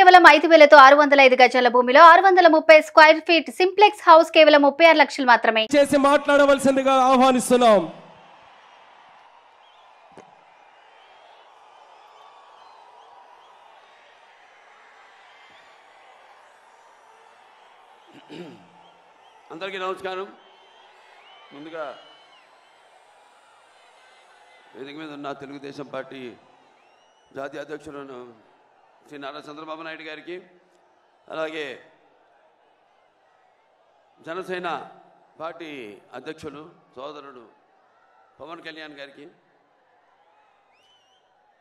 కేవలం 5,000తో 605 గజాల భూమిలో 630 స్క్వేర్ ఫీట్ సింప్లెక్స్ హౌస్ కేవలం 36 లక్షలు మాత్రమే చేసి మాట్లాడవలసిందిగా ఆహ్వానిస్తున్నాం. అందరికీ నమస్కారం. ముందుగా వేదిక మీద ఉన్న తెలుగుదేశం పార్టీ జాతీయ అధ్యక్షులను శ్రీ నారా చంద్రబాబు నాయుడు గారికి, అలాగే జనసేన పార్టీ అధ్యక్షులు సోదరుడు పవన్ కళ్యాణ్ గారికి,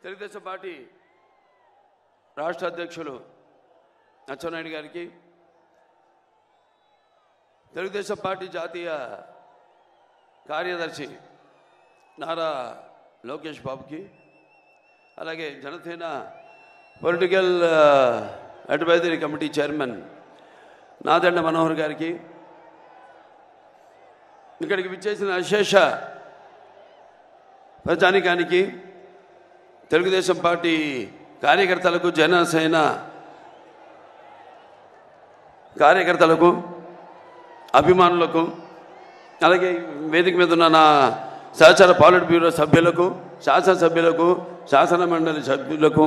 తెలుగుదేశం పార్టీ రాష్ట్ర అధ్యక్షులు అచ్చెన్నాయుడు గారికి, తెలుగుదేశం పార్టీ జాతీయ కార్యదర్శి నారా లోకేష్ బాబుకి, అలాగే Janasena political advisory committee chairman Nadendla Manohar గారికి, ఇక్కడికి విచ్చేసిన అశేష ప్రజానికానికి, తెలుగుదేశం పార్టీ కార్యకర్తలకు, జనసేన కార్యకర్తలకు, అభిమానులకు, అలాగే వేదిక మీద ఉన్న నా సహచర పాలిట్ బ్యూరో సభ్యులకు, శాసనసభ్యులకు, శాసన మండలి సభ్యులకు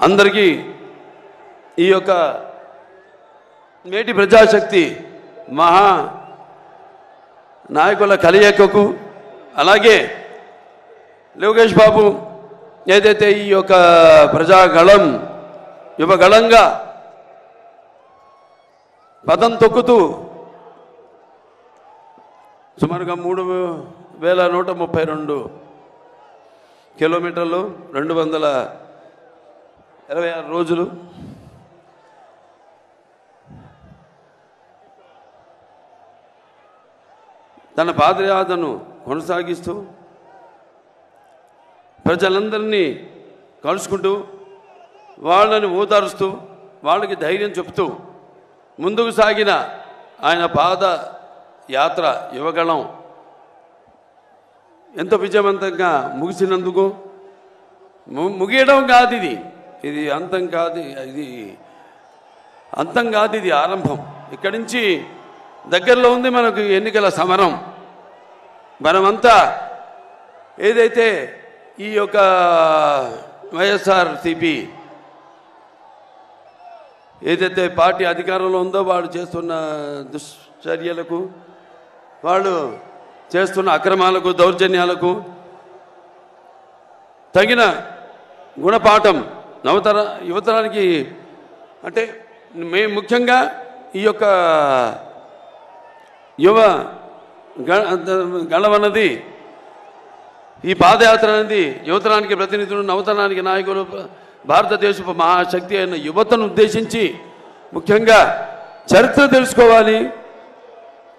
అందరికీ ఈ యొక్క నేటి ప్రజాశక్తి మహా నాయకుల కలయికకు, అలాగే లోకేష్ బాబు ఏదైతే ఈ యొక్క ప్రజాగళం యువగళంగా పదం తొక్కుతూ సుమారుగా 3,132 కిలోమీటర్లు, 226 రోజులు తన పాదయాత్రను కొనసాగిస్తూ ప్రజలందరినీ కలుసుకుంటూ, వాళ్ళని ఓదారుస్తూ, వాళ్ళకి ధైర్యం చెప్తూ ముందుకు సాగిన ఆయన పాద యాత్ర యువగళం ఎంతో విజయవంతంగా ముగిసినందుకు, ముగియడం కాదు ఇది అంతం కాదు, ఇది అంతం కాదు, ఇది ఆరంభం. ఇక్కడి నుంచి దగ్గరలో ఉంది మనకు ఎన్నికల సమరం. మనమంతా ఏదైతే ఈ యొక్క వైఎస్ఆర్సీపీ ఏదైతే పార్టీ అధికారంలో ఉందో వాళ్ళు చేస్తున్న దుశ్చర్యలకు, వాళ్ళు చేస్తున్న అక్రమాలకు, దౌర్జన్యాలకు తగిన గుణపాఠం యువతరానికి, అంటే మేము ముఖ్యంగా ఈ యొక్క యువ గళమన్నది, ఈ పాదయాత్ర అనేది యువతరానికి ప్రతినిధులు, నవతరానికి నాయకులు, భారతదేశపు మహాశక్తి అయిన యువతను ఉద్దేశించి ముఖ్యంగా చరిత్ర తెలుసుకోవాలి.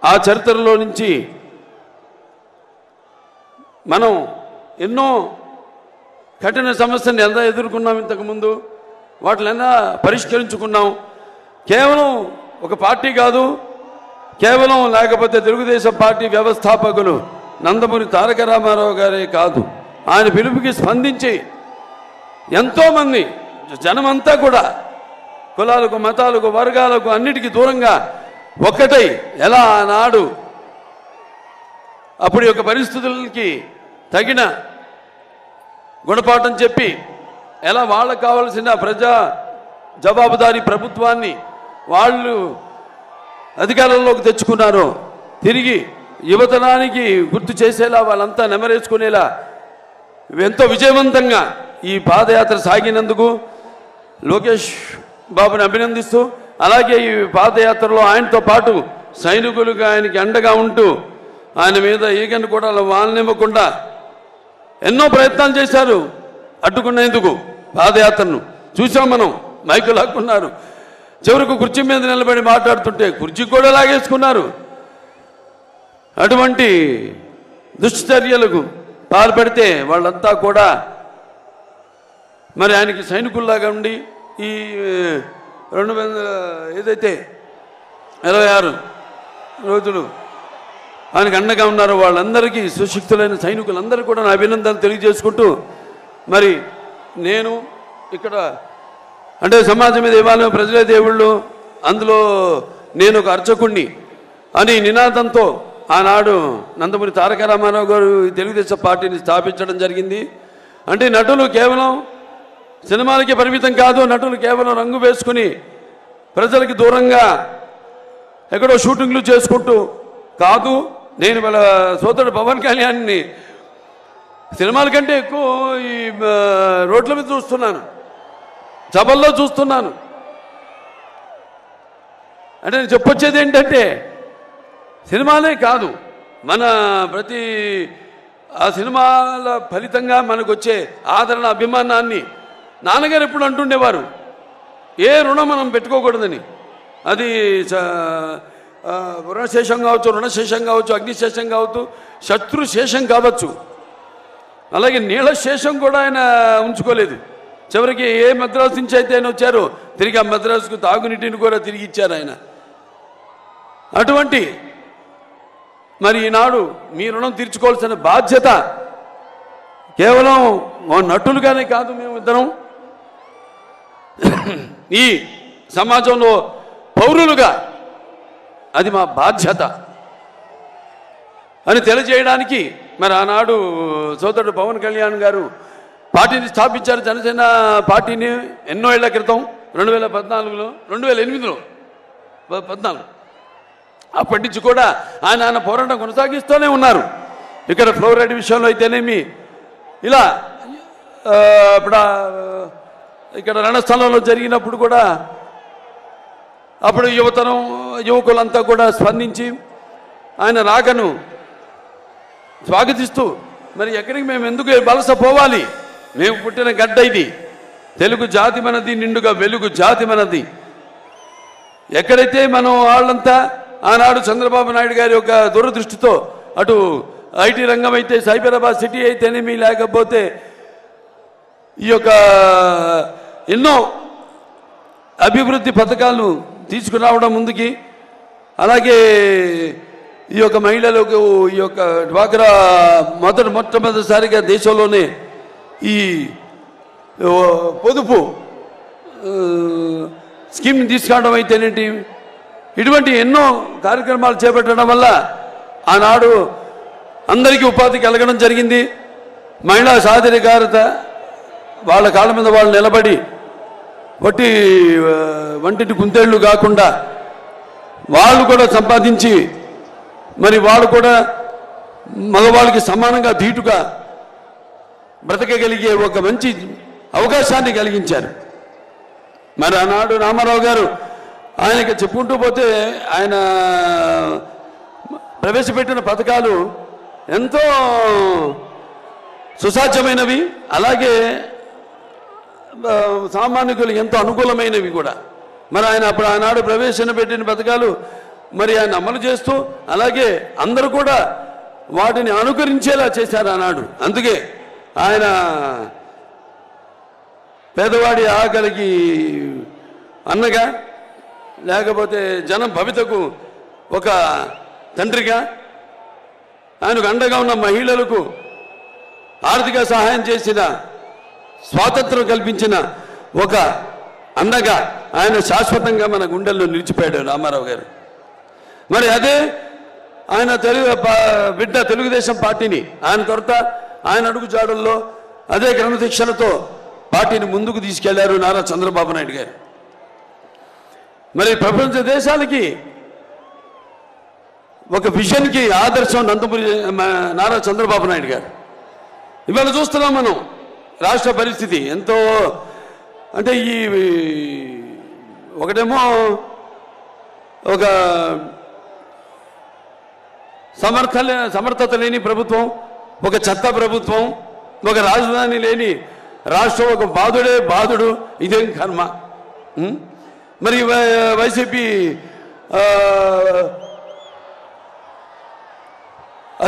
ఆ చరిత్రలో నుంచి మనం ఎన్నో కఠిన సమస్యను ఎంత ఎదుర్కొన్నాం, ఇంతకుముందు వాటినైనా పరిష్కరించుకున్నాం. కేవలం ఒక పార్టీ కాదు, కేవలం లేకపోతే తెలుగుదేశం పార్టీ వ్యవస్థాపకులు నందమూరి తారక రామారావు గారే కాదు, ఆయన పిలుపుకి స్పందించి ఎంతోమంది జనమంతా కూడా కులాలకు, మతాలకు, వర్గాలకు అన్నిటికీ దూరంగా ఒక్కటై ఎలా ఆనాడు అప్పుడు యొక్క పరిస్థితులకి తగిన గుణపాఠం చెప్పి ఎలా వాళ్ళకు కావాల్సిన ప్రజా జవాబుదారీ ప్రభుత్వాన్ని వాళ్ళు అధికారంలోకి తెచ్చుకున్నారో తిరిగి యువతరానికి గుర్తు చేసేలా, వాళ్ళంతా నెమరేసుకునేలా ఎంతో విజయవంతంగా ఈ పాదయాత్ర సాగినందుకు లోకేష్ బాబుని అభినందిస్తూ, అలాగే ఈ పాదయాత్రలో ఆయనతో పాటు సైనికులుగా ఆయనకి అండగా ఉంటూ ఆయన మీద ఈగను కూడా వాలనివ్వకుండా ఎన్నో ప్రయత్నాలు చేశారు అడ్డుకునేందుకు. పాదయాత్రను చూసాం మనం, మైకులు లాక్కున్నారు, చివరికి కుర్చీ మీద నిలబడి మాట్లాడుతుంటే కుర్చీ కూడా లాగేసుకున్నారు. అటువంటి దుశ్చర్యలకు పాల్పడితే వాళ్ళంతా కూడా మరి ఆయనకి సైనికుల్లాగా ఉండి ఈ 26 రోజులు ఆయనకు అండగా ఉన్నారో వాళ్ళందరికీ, సుశిక్షితులైన సైనికులందరూ కూడా నా అభినందనలు తెలియజేసుకుంటూ, మరి నేను ఇక్కడ అంటే సమాజమే దేవాలయం, ప్రజలే దేవుళ్ళు, అందులో నేను ఒక అర్చకుణ్ణి అని నినాదంతో ఆనాడు నందమూరి తారక రామారావు గారు తెలుగుదేశం పార్టీని స్థాపించడం జరిగింది. అంటే నటులు కేవలం సినిమాలకి పరిమితం కాదు, నటులు కేవలం రంగు వేసుకుని ప్రజలకి దూరంగా ఎక్కడో షూటింగ్లు చేసుకుంటూ కాదు. నేను వాళ్ళ సోదరుడు పవన్ కళ్యాణ్ని సినిమాల కంటే ఎక్కువ ఈ రోడ్ల మీద చూస్తున్నాను, సభల్లో చూస్తున్నాను. అంటే నేను చెప్పొచ్చేది ఏంటంటే సినిమాలే కాదు, మన ప్రతి ఆ సినిమాల ఫలితంగా మనకు వచ్చే ఆదరణ, అభిమానాన్ని నాన్నగారు ఎప్పుడు అంటుండేవారు, ఏ రుణం మనం పెట్టుకోకూడదని. అది రుణశేషం కావచ్చు, రుణశేషం కావచ్చు, అగ్నిశేషం కావచ్చు, శత్రుశేషం కావచ్చు. అలాగే నీళ్ళ శేషం కూడా ఆయన ఉంచుకోలేదు. చివరికి ఏ మద్రాసు నుంచి అయితే ఆయన వచ్చారో తిరిగి ఆ మద్రాసుకు తాగునీటిని కూడా తిరిగి ఇచ్చారు ఆయన. అటువంటి మరి ఈనాడు మీ రుణం తీర్చుకోవాల్సిన బాధ్యత కేవలం నటులుగానే కాదు, మేము ఇద్దరం ఈ సమాజంలో పౌరులుగా అది మా బాధ్యత అని తెలియజేయడానికి మరి ఆనాడు సోదరుడు పవన్ కళ్యాణ్ గారు పార్టీని స్థాపించారు. జనసేన పార్టీని ఎన్నో ఏళ్ల క్రితం 2014లో 2008లో 14 అప్పటి నుంచి కూడా ఆయన పోరాటం కొనసాగిస్తూనే ఉన్నారు. ఇక్కడ ఫ్లోరైడ్ విషయంలో అయితేనేమి, ఇలా ఇప్పుడు ఇక్కడ రణస్థలంలో జరిగినప్పుడు కూడా అప్పుడు యువకులంతా కూడా స్పందించి ఆయన రాకను స్వాగతిస్తూ మరి ఎక్కడికి మేము ఎందుకు వలసపోవాలి, మేము పుట్టిన గడ్డ ఇది, తెలుగు జాతి మనది, నిండుగా వెలుగు జాతి మనది. ఎక్కడైతే మనం వాళ్ళంతా ఆనాడు చంద్రబాబు నాయుడు గారి యొక్క దూరదృష్టితో అటు ఐటీ రంగం అయితే, సైబరాబాద్ సిటీ అయితేనేమి, లేకపోతే ఈ యొక్క ఎన్నో అభివృద్ధి పథకాలు తీసుకురావడం ముందుకి, అలాగే ఈ యొక్క మహిళలకు ఈ యొక్క డ్వాక్రా మొట్టమొదటిసారిగా దేశంలోనే ఈ పొదుపు స్కీమ్ని తీసుకురావడం అయితేనేంటి, ఇటువంటి ఎన్నో కార్యక్రమాలు చేపట్టడం వల్ల ఆనాడు అందరికీ ఉపాధి కలగడం జరిగింది. మహిళా సాధికారత, వాళ్ళ కాళ్ళ మీద వాళ్ళు నిలబడి వంటిని కుందేళ్లు కాకుండా వాళ్ళు కూడా సంపాదించి మరి వాళ్ళు కూడా మగవాళ్ళకి సమానంగా ధీటుగా బ్రతకగలిగే ఒక మంచి అవకాశాన్ని కలిగించారు. మరి ఆనాడు రామారావు గారు ఆయనకి చెప్పుకుంటూ పోతే ఆయన ప్రవేశపెట్టిన పథకాలు ఎంతో సుసాధ్యమైనవి, అలాగే సామాన్యులకు ఎంతో అనుకూలమైనవి కూడా. మరి ఆయన అప్పుడు ఆనాడు ప్రవేశపెట్టిన పథకాలు మరి ఆయన అమలు చేస్తూ, అలాగే అందరూ కూడా వాటిని అనుకరించేలా చేశారు ఆనాడు. అందుకే ఆయన పేదవాడి ఆకలికి అన్నగా, లేకపోతే జనం భవితకు ఒక తండ్రిగా, ఆయనకు అండగా ఉన్న మహిళలకు ఆర్థిక సహాయం చేసిన, స్వాతంత్రం కల్పించిన ఒక అన్నగా ఆయన శాశ్వతంగా మన గుండెల్లో నిలిచిపోయాడు రామారావు గారు. మరి అదే ఆయన బిడ్డ తెలుగుదేశం పార్టీని ఆయన తొరత ఆయన అడుగుజాడుల్లో అదే క్రమశిక్షణతో పార్టీని ముందుకు తీసుకెళ్లారు నారా చంద్రబాబు నాయుడు గారు. మరి ప్రపంచ దేశాలకి ఒక విజన్కి ఆదర్శం నందమూరి నారా చంద్రబాబు నాయుడు గారు. ఇవాళ చూస్తున్నాం మనం రాష్ట్ర పరిస్థితి ఎంతో, అంటే ఈ ఒకటేమో ఒక సమర్థత లేని ప్రభుత్వం, ఒక చెత్త ప్రభుత్వం, ఒక రాజధాని లేని రాష్ట్రం, ఒక బాధుడు, ఇదేం కర్మ. మరి వైసీపీ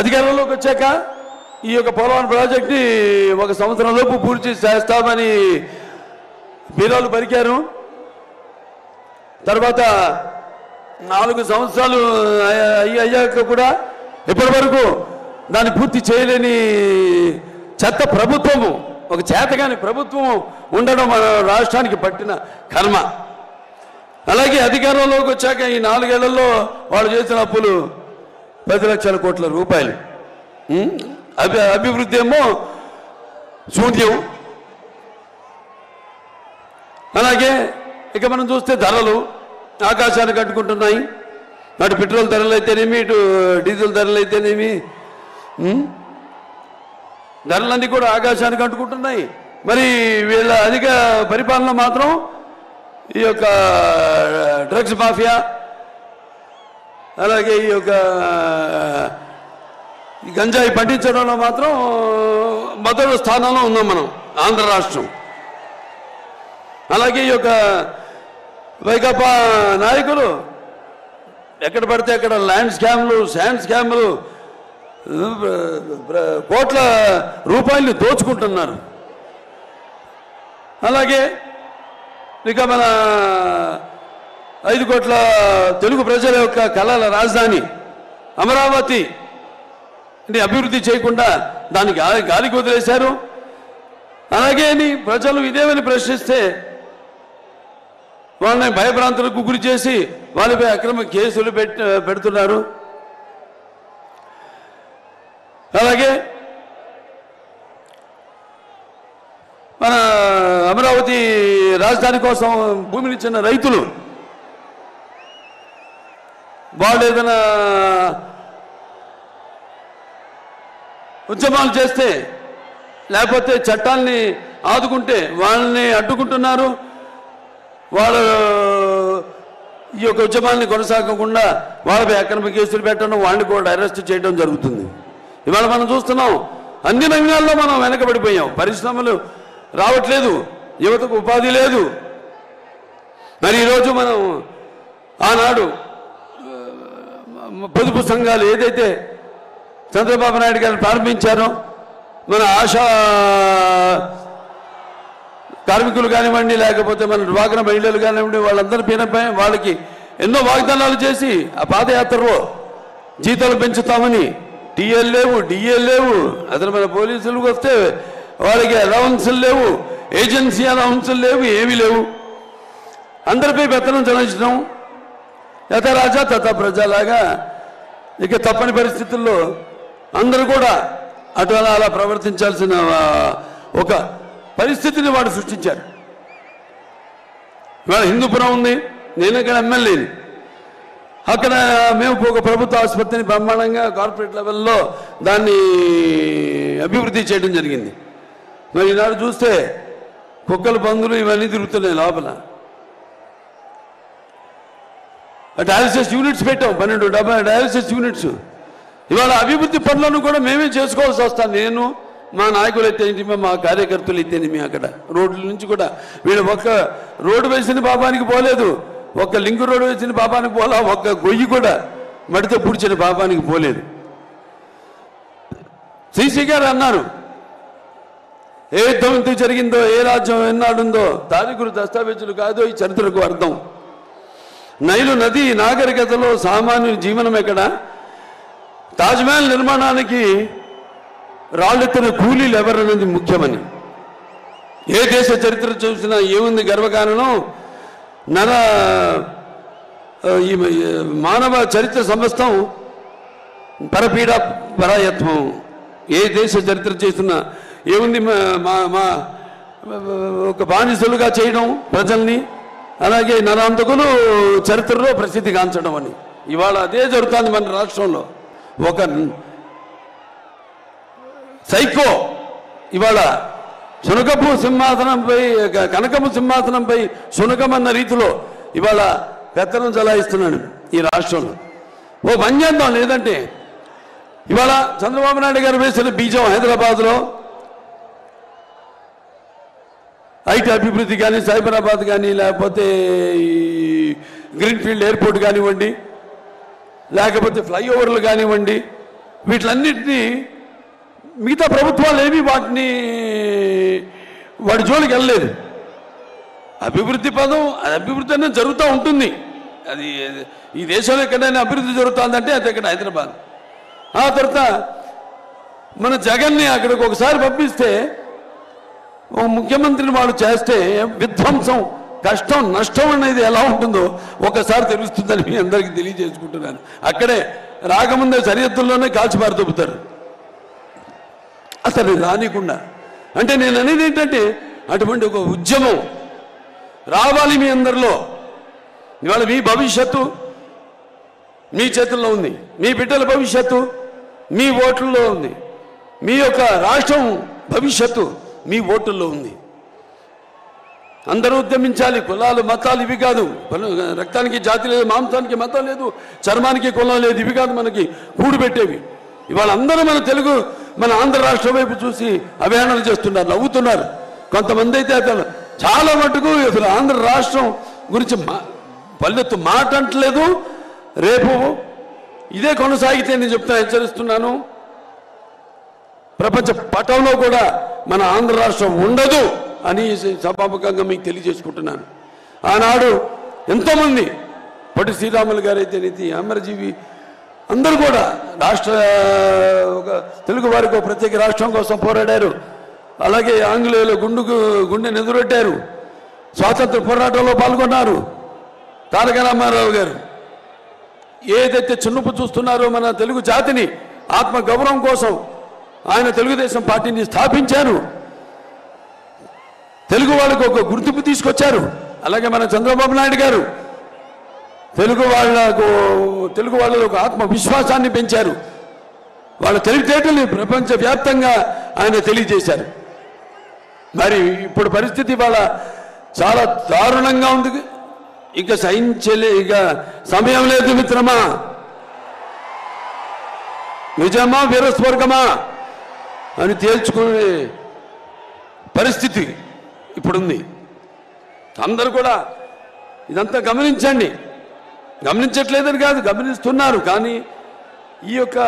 అధికారంలోకి వచ్చాక ఈ యొక్క పోలవరం ప్రాజెక్ట్ని 1 సంవత్సరంలోపు పూర్తి చేస్తామని బీరాలు పలికారు. తర్వాత 4 సంవత్సరాలు అయ్యాక కూడా ఇప్పటి వరకు దాన్ని పూర్తి చేయలేని చెత్త ప్రభుత్వము ఒక చేతగాని ప్రభుత్వం ఉండడం మన రాష్ట్రానికి పట్టిన కర్మ. అలాగే అధికారంలోకి వచ్చాక ఈ 4 ఏళ్లలో వాళ్ళు చేసిన అప్పులు 10 లక్షల కోట్ల రూపాయలు. అభివృద్ధి ఏమో శూన్యం. అలాగే ఇక మనం చూస్తే ధరలు ఆకాశానికి కట్టుకుంటున్నాయి. అటు పెట్రోల్ ధరలు అయితేనేమి, ఇటు డీజిల్ ధరలు అయితేనేమి, ధరలన్నీ కూడా ఆకాశానికి అంటుకుంటున్నాయి. మరి వీళ్ళ అధిక పరిపాలన మాత్రం ఈ యొక్క డ్రగ్స్ మాఫియా, అలాగే ఈ యొక్క గంజాయి పండించడంలో మాత్రం మొదటి స్థానంలో ఉన్నాం మనం, ఆంధ్ర రాష్ట్రం. అలాగే ఈ యొక్క వైకాపా నాయకులు ఎక్కడ పడితే అక్కడ ల్యాండ్ స్కామ్లు, శాండ్ స్కామ్లు, కోట్ల రూపాయలు దోచుకుంటున్నారు. అలాగే ఇక మన 5 కోట్ల తెలుగు ప్రజల యొక్క కళల రాజధాని అమరావతి అభివృద్ధి చేయకుండా దాన్ని గాలికి వదిలేశారు. అలాగే ప్రజలు ఇదేమని ప్రశ్నిస్తే వాళ్ళని భయభ్రాంతులకు గురి చేసి వాళ్ళపై అక్రమ కేసులు పెడుతున్నారు. అలాగే మన అమరావతి రాజధాని కోసం భూమిని ఇచ్చిన రైతులు వాళ్ళు ఏదైనా ఉద్యమాలు చేస్తే లేకపోతే చట్టాల్ని ఆదుకుంటే వాళ్ళని అడ్డుకుంటున్నారు. వాళ్ళు ఈ యొక్క ఉద్యమాన్ని కొనసాగకుండా వాళ్ళపై అక్రమ కేసులు పెట్టడం, వాళ్ళని కూడా అరెస్ట్ చేయడం జరుగుతుంది. ఇవాళ మనం చూస్తున్నాం అన్ని రంగాల్లో మనం వెనకబడిపోయాం. పరిశ్రమలు రావట్లేదు, యువతకు ఉపాధి లేదు. మరి ఈరోజు మనం ఆనాడు పొదుపు సంఘాలు ఏదైతే చంద్రబాబు నాయుడు గారు ప్రారంభించారో, మన ఆశా కార్మికులు కానివ్వండి, లేకపోతే మన డ్వాక్రా మహిళలు కానివ్వండి, వాళ్ళందరి పైనపై వాళ్ళకి ఎన్నో వాగ్దానాలు చేసి ఆ పాదయాత్రలో జీతాలు పెంచుతామని, టీఎల్ లేవు, డిఎల్ లేవు, అసలు మన పోలీసులకు వస్తే వాళ్ళకి అలవన్సులు లేవు, ఏజెన్సీ అలవన్సులు లేవు, ఏమీ లేవు. అందరిపై పెత్తనం చెల్లించడం, యథా రాజా తథా ప్రజలాగా ఇక తప్పని పరిస్థితుల్లో అందరూ కూడా అటు అలా ప్రవర్తించాల్సిన ఒక పరిస్థితిని వాడు సృష్టించారు. ఇవాళ హిందూపురం ఉంది, నేను ఇక్కడ ఎమ్మెల్యేని. అక్కడ మేము ఒక ప్రభుత్వ ఆసుపత్రిని బ్రహ్మాండంగా కార్పొరేట్ లెవెల్లో దాన్ని అభివృద్ధి చేయడం జరిగింది. మరి ఈనాడు చూస్తే కుక్కలు, పందులు ఇవన్నీ తిరుగుతున్నాయి లోపల. డయాలసిస్ యూనిట్స్ పెట్టాం, 12 డయాలసిస్ యూనిట్స్. ఇవాళ అభివృద్ధి పనులను కూడా మేమే చేసుకోవాల్సి వస్తాను. నేను, మా నాయకులు అయితేనేమి, మా కార్యకర్తలు అయితేనేమి. అక్కడ రోడ్ల నుంచి కూడా వీళ్ళు ఒక్క రోడ్డు వేసిన పాపానికి పోలేదు, ఒక్క లింక్ రోడ్డు వేసిన పాపానికి పోలా, ఒక్క గొయ్యి కూడా మడితో పూడ్చిన పాపానికి పోలేదు. శ్రీశ్రీ గారు అన్నారు, ఏ యుద్ధం ఎందుకు జరిగిందో, ఏ రాజ్యం ఎన్నాడుందో తారీఖులు దస్తావేజులు కాదో ఈ చరిత్రకు అర్థం. నైలు నది నాగరికతలో సామాన్యుని జీవనం ఎక్కడ, తాజ్మహల్ నిర్మాణానికి రాళ్ళెత్తిన కూలీలు ఎవరన్నది ముఖ్యమని. ఏ దేశ చరిత్ర చూసినా ఏముంది గర్వకారణం, మానవ చరిత్ర సమస్తం పరపీడ పరాయత్వం. ఏ దేశ చరిత్ర చేసినా ఏముంది, ఒక బానిసలుగా చేయడం ప్రజల్ని, అలాగే నరాంతకులు చరిత్రలో ప్రసిద్ధిగాంచడం అని. ఇవాళ అదే జరుగుతుంది మన రాష్ట్రంలో. ఒక సైకో ఇవాళ శునకపు సింహాసనంపై, కనకపు సింహాసనంపై శునకమన్న రీతిలో ఇవాళ పెత్తనం చలాయిస్తున్నాడు ఈ రాష్ట్రంలో. ఓ పని చేద్దాం, లేదంటే ఇవాళ చంద్రబాబు నాయుడు గారు వేసిన బీజం హైదరాబాద్లో ఐటీ అభివృద్ధి కానీ, సైబరాబాద్ కానీ, లేకపోతే ఈ గ్రీన్ఫీల్డ్ ఎయిర్పోర్ట్ కానివ్వండి, లేకపోతే ఫ్లైఓవర్లు కానివ్వండి, వీటిలన్నింటినీ మిగతా ప్రభుత్వాలు ఏమీ వాటి జోలికి వెళ్ళలేదు. అభివృద్ధి పదం, అభివృద్ధి అనేది జరుగుతూ ఉంటుంది. అది ఈ దేశంలో ఎక్కడైనా అభివృద్ధి జరుగుతుందంటే అది ఇక్కడ హైదరాబాద్. ఆ తర్వాత మన జగన్ని అక్కడికి ఒకసారి పంపిస్తే ఓ ముఖ్యమంత్రిని వాళ్ళు చేస్తే విధ్వంసం, కష్టం, నష్టం అనేది ఎలా ఉంటుందో ఒకసారి తెలుస్తుందని మీ అందరికీ తెలియజేసుకుంటున్నాను. అక్కడే రాకముందే సరిహద్దుల్లోనే కాల్చిపారు దొబ్బుతారు అసలు రానికుండా. అంటే నేను అనేది ఏంటంటే అటువంటి ఒక ఉద్యమం రావాలి మీ అందరిలో. ఇవాళ మీ భవిష్యత్తు మీ చేతుల్లో ఉంది, మీ బిడ్డల భవిష్యత్తు మీ ఓట్లలో ఉంది, మీ యొక్క రాష్ట్రం భవిష్యత్తు మీ ఓటుల్లో ఉంది. అందరూ ఉద్యమించాలి. కులాలు మతాలు ఇవి కాదు. రక్తానికి జాతి లేదు, మాంసానికి మతం లేదు, చర్మానికి కులం లేదు, ఇవి కాదు మనకి కూడిపెట్టేవి. ఇవాళ అందరూ మన ఆంధ్ర రాష్ట్రం వైపు చూసి అభియానాలు చేస్తున్నారు, నవ్వుతున్నారు. కొంతమంది అయితే అతను చాలా మటుకు అసలు ఆంధ్ర రాష్ట్రం గురించి పల్లెత్తు మాట అంటలేదు. రేపు ఇదే కొనసాగితే నేను హెచ్చరిస్తున్నాను, ప్రపంచ పటంలో కూడా మన ఆంధ్ర రాష్ట్రం ఉండదు అని సభాముఖంగా మీకు తెలియజేసుకుంటున్నాను. ఆనాడు ఎంతోమంది పొట్టి శ్రీరాములు గారు అయితే నీతి అమరజీవి అందరూ కూడా ఒక తెలుగు వారికి ఒక ప్రత్యేక రాష్ట్రం కోసం పోరాడారు. అలాగే ఆంగ్లేయులు గుండె ఎదురొట్టారు, స్వాతంత్ర పోరాటంలో పాల్గొన్నారు. తారక రామారావు గారు ఏదైతే చిన్నపు చూస్తున్నారో మన తెలుగు జాతిని ఆత్మ గౌరవం కోసం ఆయన తెలుగుదేశం పార్టీని స్థాపించారు, తెలుగు వాళ్ళకు ఒక గుర్తింపు తీసుకొచ్చారు. అలాగే మన చంద్రబాబు నాయుడు గారు తెలుగు వాళ్ళలో ఒక ఆత్మవిశ్వాసాన్ని పెంచారు. వాళ్ళ తెలివితేటల్ని ప్రపంచవ్యాప్తంగా ఆయన తెలియజేశారు. మరి ఇప్పుడు పరిస్థితి వాళ్ళ చాలా దారుణంగా ఉంది. ఇక ఇక సమయం లేదు మిత్రమా, నిజమా వీరస్వర్గమా అని తేల్చుకునే పరిస్థితి ఇప్పుడుంది. అందరూ కూడా ఇదంతా గమనించండి. గమనించట్లేదని కాదు, గమనిస్తున్నారు. కానీ ఈ యొక్క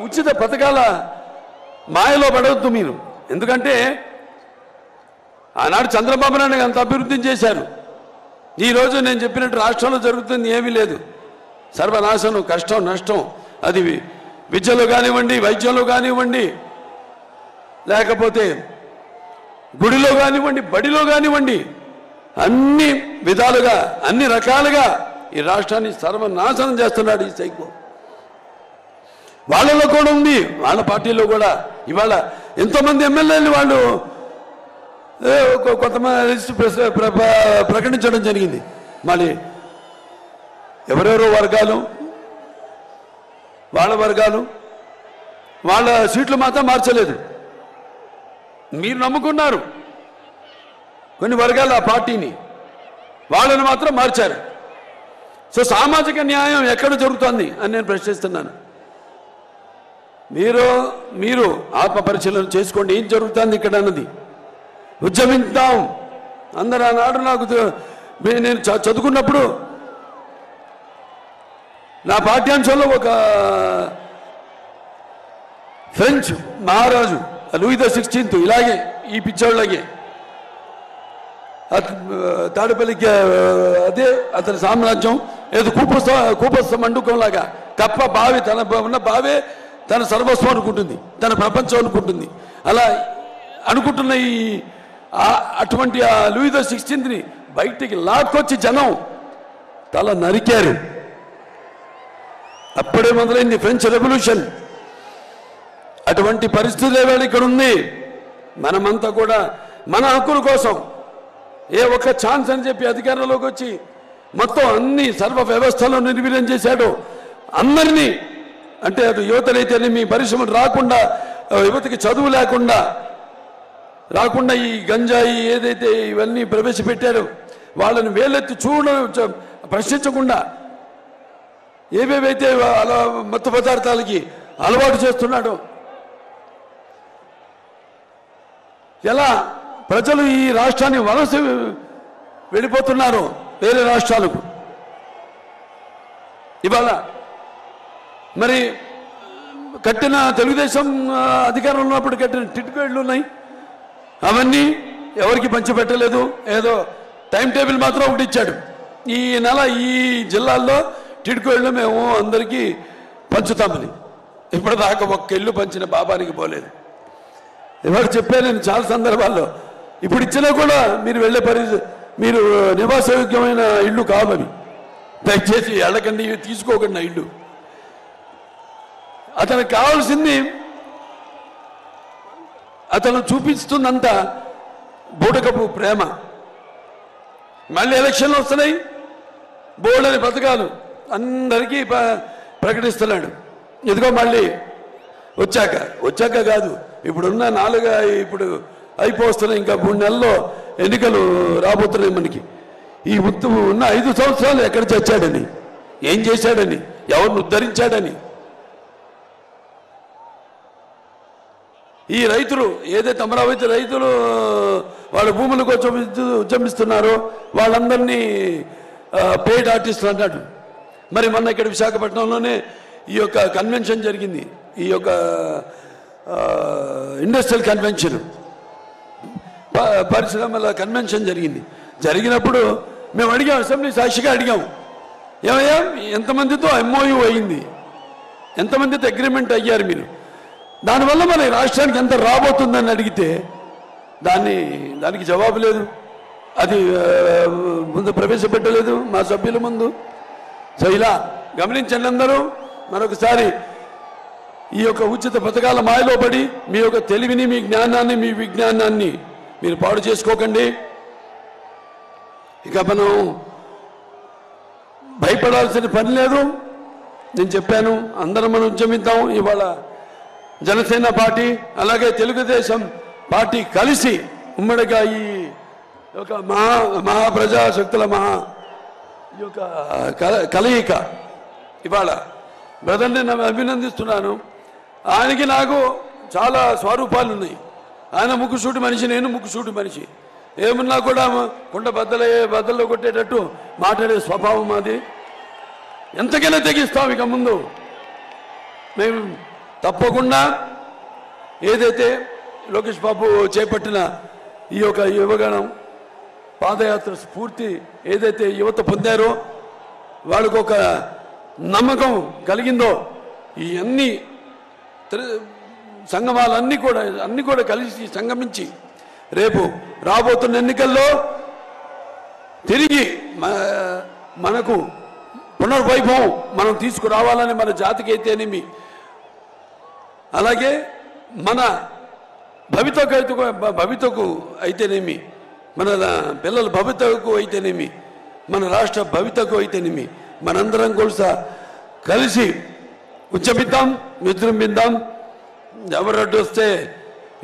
ఉచిత పథకాల మాయలో పడవద్దు మీరు. ఎందుకంటే ఆనాడు చంద్రబాబు నాయుడు అంత అభివృద్ధి చేశారు. ఈరోజు నేను చెప్పినట్టు రాష్ట్రంలో జరుగుతుంది ఏమీ లేదు. సర్వనాశనం, కష్టం, నష్టం. అది విద్యలో కానివ్వండి, వైద్యంలో కానివ్వండి, లేకపోతే గుడిలో కానివ్వండి, బడిలో కానివ్వండి, అన్ని విధాలుగా అన్ని రకాలుగా ఈ రాష్ట్రాన్ని సర్వనాశనం చేస్తున్నాడు ఈ సైకో. వాళ్ళలో కూడా ఉంది, వాళ్ళ పార్టీలో కూడా. ఇవాళ ఎంతోమంది ఎమ్మెల్యేలు వాళ్ళు కొంతమంది ప్రకటించడం జరిగింది. మళ్ళీ ఎవరెవరో వర్గాలు వాళ్ళ సీట్లు మాత్రం మార్చలేదు. మీరు నమ్ముకున్నారు కొన్ని వర్గాలు ఆ పార్టీని, వాళ్ళని మాత్రం మార్చారు. సో సామాజిక న్యాయం ఎక్కడ జరుగుతుంది అని నేను ప్రశ్నిస్తున్నాను. మీరు ఆత్మపరిశీలన చేసుకోండి, ఏం జరుగుతుంది ఇక్కడ అన్నది. ఉద్యమిద్దాం అందరూ. ఆనాడు నేను చదువుకున్నప్పుడు నా పాఠ్యాంశంలో ఒక ఫ్రెంచ్ మహారాజు లూయి ద 16th ఇలాగే ఈ పిచ్చోళ్ళగే తాడేపల్లికి అదే అతని సామ్రాజ్యం ఏదో కూపస్థ మండుకంలాగా తప్ప బావి తన ఉన్న బావే తన సర్వస్వం అనుకుంటుంది, తన ప్రపంచం అనుకుంటుంది. అలా అనుకుంటున్న అటువంటి ఆ లూయి ద 16th బయటికి లాక్కొచ్చి జనం తల నరికారు. అప్పుడే మొదలైంది ఫ్రెంచ్ రెవల్యూషన్. అటువంటి పరిస్థితి ఏమైనా ఇక్కడ ఉంది. మనమంతా కూడా మన హక్కుల కోసం ఏ ఒక్క ఛాన్స్ అని చెప్పి అధికారంలోకి వచ్చి మొత్తం అన్ని సర్వ వ్యవస్థలను నిర్వీర్యం చేశాడు. అందరినీ అంటే అటు యువతనైతే మీ పరిశ్రమలు రాకుండా, యువతకి చదువు రాకుండా ఈ గంజాయి ఏదైతే ఇవన్నీ ప్రవేశపెట్టారో వాళ్ళని వేలెత్తి ప్రశ్నించకుండా ఏవేవైతే అలా మత్తు పదార్థాలకి అలవాటు చేస్తున్నాడో, ఎలా ప్రజలు ఈ రాష్ట్రాన్ని వలస వెళ్ళిపోతున్నారు వేరే రాష్ట్రాలకు. ఇవాళ మరి కట్టిన తెలుగుదేశం అధికారంలో ఉన్నప్పుడు కట్టిన టిట్కోయిడ్లు ఉన్నాయి, అవన్నీ ఎవరికి పంచిపెట్టలేదు. ఏదో టైం టేబుల్ మాత్రం ఒకటి ఇచ్చాడు. ఈ నెల ఈ జిల్లాల్లో టిట్కోయిడ్లు మేము అందరికీ పంచుతామని. ఇప్పటిదాకా ఒక్క ఇల్లు పంచిన పాపానికి పోలేదు. ఎవరు చెప్పాను నేను చాలా సందర్భాల్లో. ఇప్పుడు ఇచ్చినా కూడా మీరు వెళ్ళే మీరు నివాసయోగ్యమైన ఇల్లు కావని దయచేసి వెళ్ళకండి, తీసుకోకండి ఇల్లు. అతనికి కావాల్సింది అతను చూపిస్తున్నంత బూటకపు ప్రేమ. మళ్ళీ ఎలక్షన్లు వస్తున్నాయి, బోల్డని పథకాలు అందరికీ ప్రకటిస్తున్నాడు. ఎందుకో మళ్ళీ వచ్చాక కాదు, ఇప్పుడున్న ఇప్పుడు అయిపోతున్నాయి, ఇంకా 3 నెలల్లో ఎన్నికలు రాబోతున్నాయి మనకి. ఈ ఉన్న 5 సంవత్సరాలు ఎక్కడ చచ్చాడని, ఏం చేశాడని, ఎవరిని ఉద్ధరించాడని, ఈ రైతులు ఏదైతే అమరావతి రైతులు వాళ్ళ భూముల కోసం ఉద్యమిస్తున్నారో వాళ్ళందరినీ పెయిడ్ ఆర్టిస్టులు అన్నాడు. మరి మొన్న ఇక్కడ విశాఖపట్నంలోనే ఈ యొక్క కన్వెన్షన్ జరిగింది, ఈ యొక్క ఇండస్ట్రియల్ కన్వెన్షన్, పరిశ్రమల కన్వెన్షన్ జరిగినప్పుడు మేము అడిగాం, అసెంబ్లీ సాక్షిగా అడిగాం, ఏమయ్యా ఎంతమందితో ఎంఓయూ అయింది, ఎంతమందితో అగ్రిమెంట్ అయ్యారు మీరు, దానివల్ల మన రాష్ట్రానికి ఎంత రాబోతుందని అడిగితే దానికి జవాబు లేదు. అది ముందు ప్రవేశపెట్టలేదు మా సభ్యుల ముందు. సో ఇలా గమనించండి అందరూ. మరొకసారి ఈ యొక్క ఉచిత పథకాల మాయలో పడి మీ యొక్క తెలివిని, మీ జ్ఞానాన్ని, మీ విజ్ఞానాన్ని మీరు పాడు చేసుకోకండి. ఇక మనం భయపడాల్సిన పని లేదు. నేను చెప్పాను, అందరం మనం ఉద్యమిద్దాం. ఇవాళ జనసేన పార్టీ అలాగే తెలుగుదేశం పార్టీ కలిసి ఉమ్మడిగా ఈ యొక్క మహాప్రజాశక్తుల ఈ యొక్క కలయిక ఇవాళ బ్రదర్ని నేను అభినందిస్తున్నాను. ఆయనకి నాకు చాలా స్వరూపాలు ఉన్నాయి. ఆయన ముక్కుసూటి మనిషి, నేను ముక్కుసూటి మనిషి. ఏమున్నా కూడా కుండ బద్దల్లో కొట్టేటట్టు మాట్లాడే స్వభావం అది. ఎంతకైనా తెగిస్తాం. ఇక ముందు మేము తప్పకుండా ఏదైతే లోకేష్ బాబు చేపట్టిన ఈ యొక్క యువగణం పాదయాత్ర స్ఫూర్తి ఏదైతే యువత పొందారో, వాళ్ళకు ఒక నమ్మకం కలిగిందో, ఈ అన్ని సంగమాలన్నీ కూడా కలిసి సంగమించి రేపు రాబోతున్న ఎన్నికల్లో తిరిగి మనకు పునర్వైభవం మనం తీసుకురావాలని, మన జాతికి అయితేనేమి, అలాగే మన భవితకు అయితేనేమి, మన పిల్లల భవితకు అయితేనేమి, మన రాష్ట్ర భవితకు అయితేనేమి, మనందరం కూడా కలిసి ఉద్యమిద్దాం, విజృంభిద్దాం. ఎవరు అడ్డు వస్తే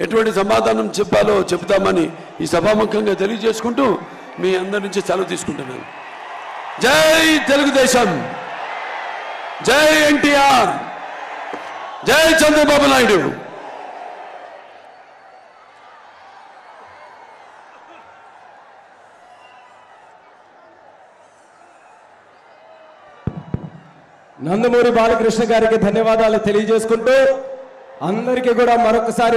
ఎటువంటి సమాధానం చెప్పాలో చెప్తామని ఈ సభాముఖంగా తెలియజేసుకుంటూ మీ అందరి నుంచి సెలవు తీసుకుంటున్నాను. జై తెలుగుదేశం, జై ఎన్టీఆర్, జై చంద్రబాబు నాయుడు. నందమూరి బాలకృష్ణ గారికి ధన్యవాదాలు తెలియజేసుకుంటూ అందరికీ కూడా మరొకసారి